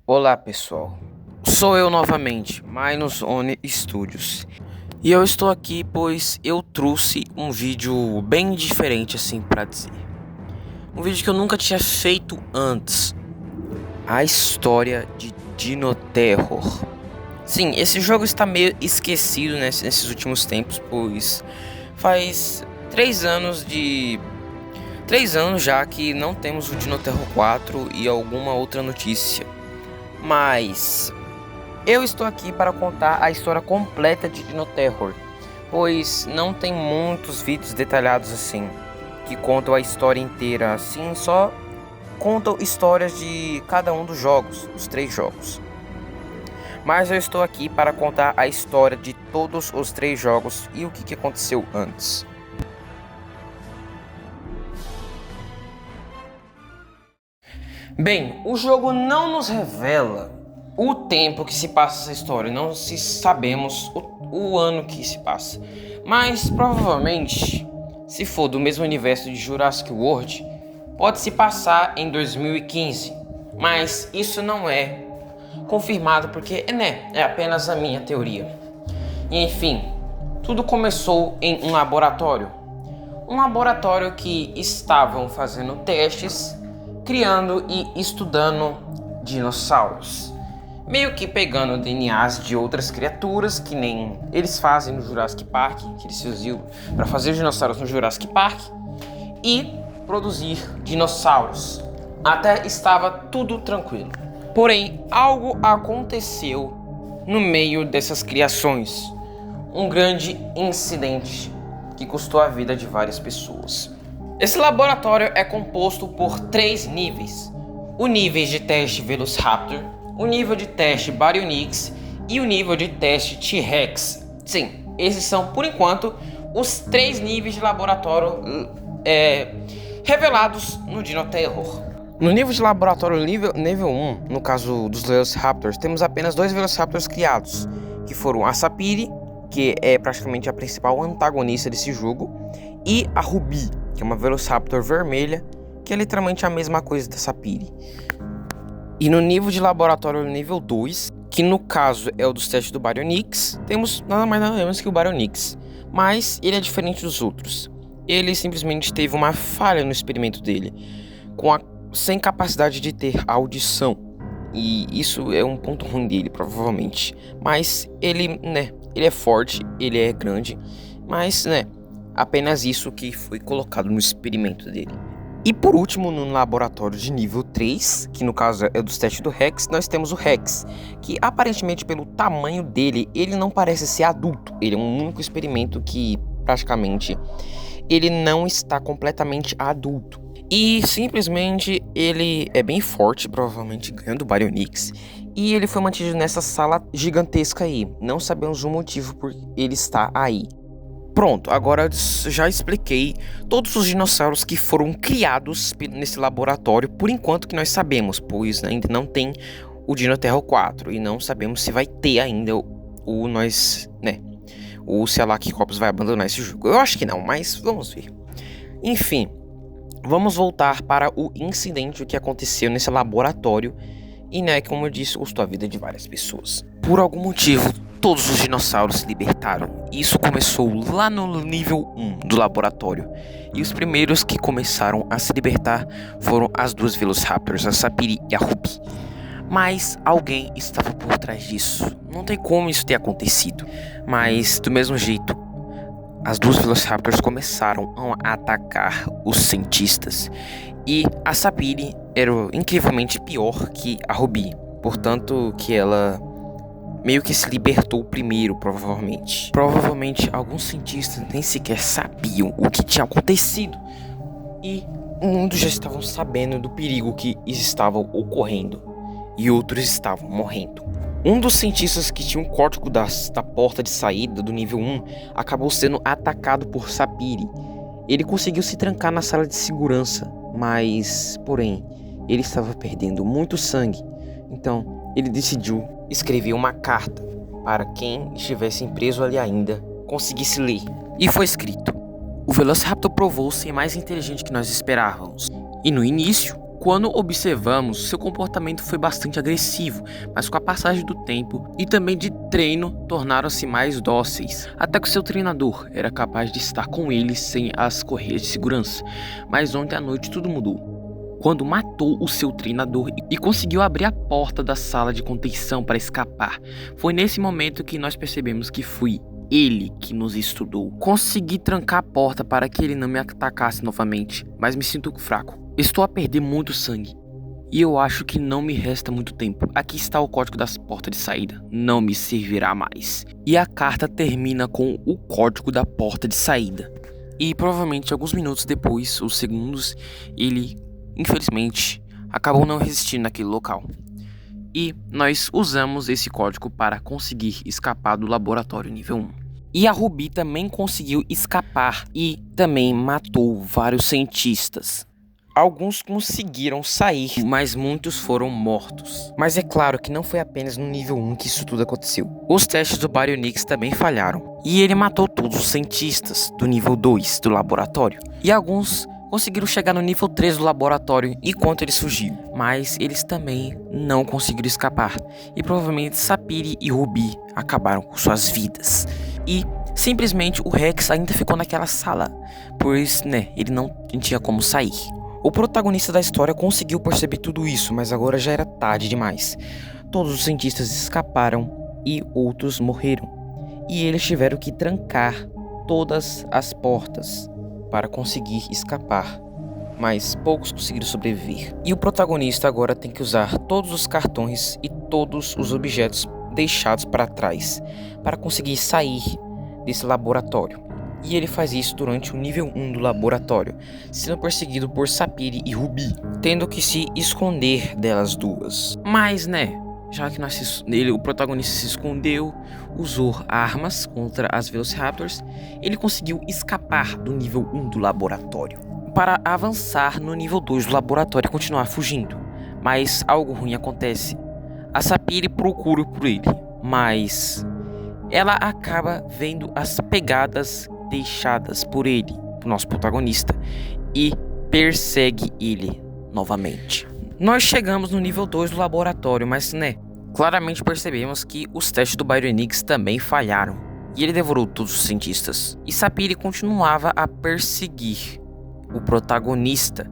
Olá pessoal, sou eu novamente, Minus One Studios. E eu estou aqui pois eu trouxe um vídeo bem diferente assim pra dizer. Um vídeo que eu nunca tinha feito antes. A história de Dino Terror. Sim, esse jogo está meio esquecido nesses últimos tempos, pois faz 3 anos já que não temos o Dino Terror 4 e alguma outra notícia. Mas eu estou aqui para contar a história completa de Dino Terror, pois não tem muitos vídeos detalhados assim, que contam a história inteira, assim, só contam histórias de cada um dos jogos, os 3 jogos. Mas eu estou aqui para contar a história de todos os 3 jogos e o que aconteceu antes. Bem, o jogo não nos revela o tempo que se passa essa história, não se sabemos o ano que se passa, mas provavelmente, se for do mesmo universo de Jurassic World, pode se passar em 2015, mas isso não é confirmado porque é apenas a minha teoria. E, enfim, tudo começou em um laboratório que estavam fazendo testes, criando e estudando dinossauros, meio que pegando DNAs de outras criaturas, que nem eles fazem no Jurassic Park, que eles faziam para fazer dinossauros no Jurassic Park, e produzir dinossauros. Até estava tudo tranquilo. Porém, algo aconteceu no meio dessas criações. Um grande incidente que custou a vida de várias pessoas. Esse laboratório é composto por 3 níveis: o nível de teste Velociraptor, o nível de teste Baryonyx e o nível de teste T-Rex. Sim, esses são, por enquanto, os 3 níveis de laboratório revelados no Dino Terror. No nível de laboratório nível 1, no caso dos Velociraptors, temos apenas 2 Velociraptors criados, que foram a Sapiri, que é praticamente a principal antagonista desse jogo, e a Ruby, que é uma Velociraptor vermelha, que é literalmente a mesma coisa da Sapiri. E no nível de laboratório nível 2, que no caso é o dos testes do Baryonyx, temos nada mais nada menos que o Baryonyx, mas ele é diferente dos outros. Ele simplesmente teve uma falha no experimento dele, sem capacidade de ter audição. E isso é um ponto ruim dele, provavelmente. Mas ele é forte, ele é grande, mas apenas isso que foi colocado no experimento dele. E por último, no laboratório de nível 3, que no caso é dos testes do Rex, nós temos o Rex, que aparentemente pelo tamanho dele, ele não parece ser adulto. Ele é um único experimento que praticamente ele não está completamente adulto. E simplesmente ele é bem forte, provavelmente ganhando o Baryonyx. E ele foi mantido nessa sala gigantesca aí. Não sabemos o motivo por ele estar aí. Pronto, agora já expliquei todos os dinossauros que foram criados nesse laboratório, por enquanto que nós sabemos, pois ainda não tem o Dino Terror 4 e não sabemos se vai ter ainda o Cealacicopus vai abandonar esse jogo. Eu acho que não, mas vamos ver. Enfim, vamos voltar para o incidente que aconteceu nesse laboratório e, como eu disse, custou a vida de várias pessoas. Por algum motivo, todos os dinossauros se libertaram. E isso começou lá no nível 1 do laboratório. E os primeiros que começaram a se libertar foram as 2 Velociraptors, a Sapiri e a Ruby. Mas alguém estava por trás disso. Não tem como isso ter acontecido. Mas, do mesmo jeito, as 2 Velociraptors começaram a atacar os cientistas. E a Sapiri era incrivelmente pior que a Ruby. Portanto, que ela meio que se libertou primeiro, provavelmente. Provavelmente alguns cientistas nem sequer sabiam o que tinha acontecido. E muitos já estavam sabendo do perigo que estava ocorrendo. E outros estavam morrendo. Um dos cientistas que tinha um código da porta de saída do nível 1 acabou sendo atacado por Sapiri. Ele conseguiu se trancar na sala de segurança, mas, porém, ele estava perdendo muito sangue. Então, ele decidiu escrever uma carta para quem estivesse preso ali ainda conseguisse ler. E foi escrito: o Velociraptor provou ser mais inteligente que nós esperávamos. E no início, Quando observamos, seu comportamento foi bastante agressivo, mas com a passagem do tempo e também de treino, tornaram-se mais dóceis, até que seu treinador era capaz de estar com eles sem as correias de segurança. Mas ontem à noite tudo mudou, quando matou o seu treinador e conseguiu abrir a porta da sala de contenção para escapar. Foi nesse momento que nós percebemos que foi ele que nos estudou. Consegui trancar a porta para que ele não me atacasse novamente, mas me sinto fraco. Estou a perder muito sangue e eu acho que não me resta muito tempo. Aqui está o código das portas de saída, não me servirá mais. E a carta termina com o código da porta de saída. E provavelmente alguns minutos depois, ou segundos, ele, infelizmente, acabou não resistindo naquele local. E nós usamos esse código para conseguir escapar do laboratório nível 1. E a Ruby também conseguiu escapar e também matou vários cientistas. Alguns conseguiram sair, mas muitos foram mortos. Mas é claro que não foi apenas no nível 1 que isso tudo aconteceu. Os testes do Baryonyx também falharam. E ele matou todos os cientistas do nível 2 do laboratório. E alguns conseguiram chegar no nível 3 do laboratório enquanto eles fugiam. Mas eles também não conseguiram escapar. E provavelmente Sapphire e Ruby acabaram com suas vidas. E simplesmente o Rex ainda ficou naquela sala, pois, ele não tinha como sair. O protagonista da história conseguiu perceber tudo isso, mas agora já era tarde demais. Todos os cientistas escaparam e outros morreram. E eles tiveram que trancar todas as portas para conseguir escapar. Mas poucos conseguiram sobreviver. E o protagonista agora tem que usar todos os cartões e todos os objetos deixados para trás para conseguir sair desse laboratório. E ele faz isso durante o nível 1 do laboratório, sendo perseguido por Sapphire e Ruby, tendo que se esconder delas duas. Mas, já que o protagonista se escondeu, usou armas contra as Velociraptors, ele conseguiu escapar do nível 1 do laboratório, para avançar no nível 2 do laboratório e continuar fugindo. Mas algo ruim acontece. A Sapphire procura por ele, mas ela acaba vendo as pegadas deixadas por ele, o nosso protagonista, e persegue ele novamente. Nós chegamos no nível 2 do laboratório, mas claramente percebemos que os testes do Baryonyx também falharam, e ele devorou todos os cientistas. E Sapphire continuava a perseguir o protagonista,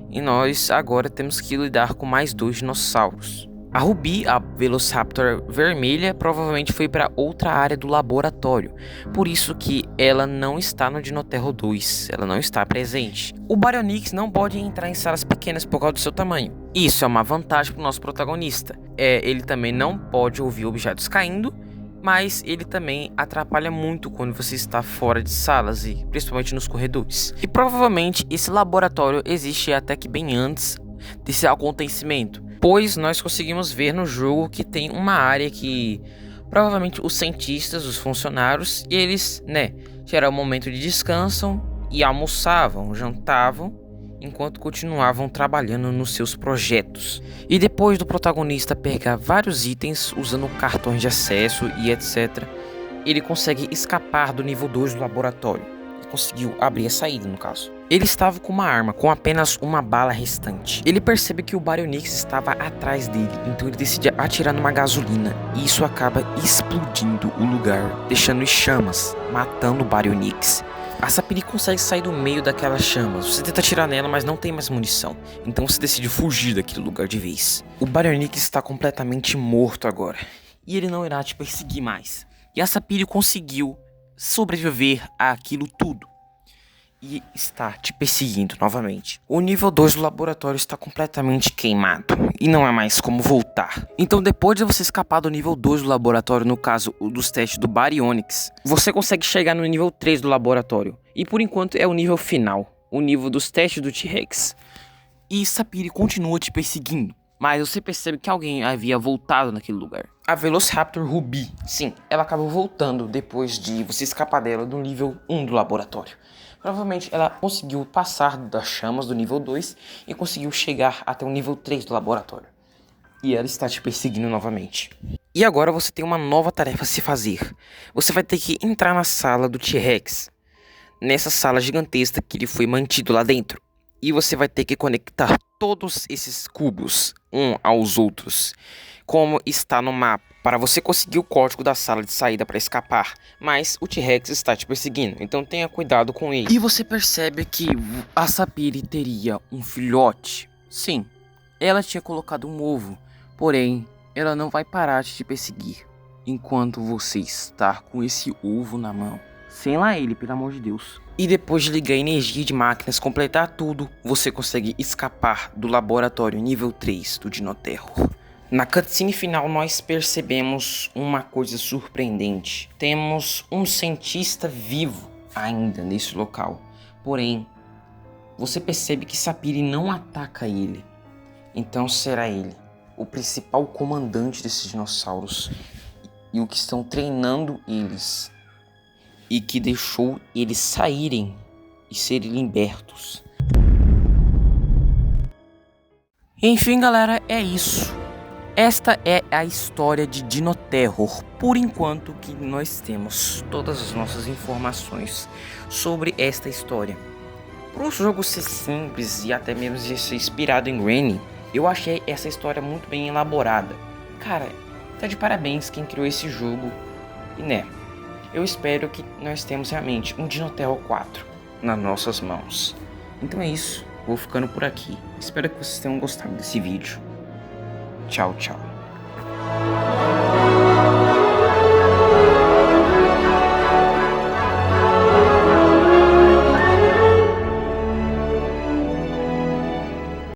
e nós agora temos que lidar com mais 2 dinossauros. A Ruby, a Velociraptor vermelha, provavelmente foi para outra área do laboratório, por isso que ela não está no Dinoterro 2, ela não está presente. O Baryonyx não pode entrar em salas pequenas por causa do seu tamanho. Isso é uma vantagem para o nosso protagonista. Ele também não pode ouvir objetos caindo, mas ele também atrapalha muito quando você está fora de salas e principalmente nos corredores. E provavelmente esse laboratório existe até que bem antes desse acontecimento, pois nós conseguimos ver no jogo que tem uma área que provavelmente os cientistas, os funcionários, eles, tiraram um momento de descanso e almoçavam, jantavam, enquanto continuavam trabalhando nos seus projetos. E depois do protagonista pegar vários itens usando cartões de acesso e etc, ele consegue escapar do nível 2 do laboratório. Ele conseguiu abrir a saída, no caso. Ele estava com uma arma, com apenas uma bala restante. Ele percebe que o Baryonyx estava atrás dele, então ele decide atirar numa gasolina. E isso acaba explodindo o lugar, deixando em chamas, matando o Baryonyx. A Sapphire consegue sair do meio daquelas chamas. Você tenta atirar nela, mas não tem mais munição. Então você decide fugir daquele lugar de vez. O Baryonyx está completamente morto agora, e ele não irá te perseguir mais. E a Sapphire conseguiu sobreviver àquilo tudo e está te perseguindo novamente. O nível 2 do laboratório está completamente queimado e não há mais como voltar. Então depois de você escapar do nível 2 do laboratório, no caso o dos testes do Baryonyx, você consegue chegar no nível 3 do laboratório. E por enquanto é o nível final, o nível dos testes do T-Rex. E Sapphire continua te perseguindo, mas você percebe que alguém havia voltado naquele lugar. A Velociraptor Ruby, sim, ela acabou voltando depois de você escapar dela do nível 1 do laboratório. Provavelmente ela conseguiu passar das chamas do nível 2 e conseguiu chegar até o nível 3 do laboratório. E ela está te perseguindo novamente. E agora você tem uma nova tarefa a se fazer. Você vai ter que entrar na sala do T-Rex, nessa sala gigantesca que ele foi mantido lá dentro. E você vai ter que conectar todos esses cubos um aos outros, como está no mapa, para você conseguir o código da sala de saída para escapar. Mas o T-Rex está te perseguindo, então tenha cuidado com ele. E você percebe que a Sapiri teria um filhote. Sim, ela tinha colocado um ovo, porém ela não vai parar de te perseguir enquanto você está com esse ovo na mão. Sem lá ele, pelo amor de Deus. E depois de ligar a energia de máquinas, completar tudo, você consegue escapar do laboratório nível 3 do Dinoterror. Na cutscene final nós percebemos uma coisa surpreendente. Temos um cientista vivo ainda nesse local. Porém, você percebe que Sapiri não ataca ele. Então será ele o principal comandante desses dinossauros e o que estão treinando eles. E que deixou eles saírem e serem libertos. Enfim, galera, é isso. Esta é a história de Dinoterror. Por enquanto que nós temos todas as nossas informações sobre esta história. Para o jogo ser simples e até mesmo de ser inspirado em Granny, eu achei essa história muito bem elaborada. Cara, tá de parabéns quem criou esse jogo. E né, eu espero que nós temos realmente um Dinoterror 4 nas nossas mãos. Então é isso, vou ficando por aqui. Espero que vocês tenham gostado desse vídeo. Tchau, tchau.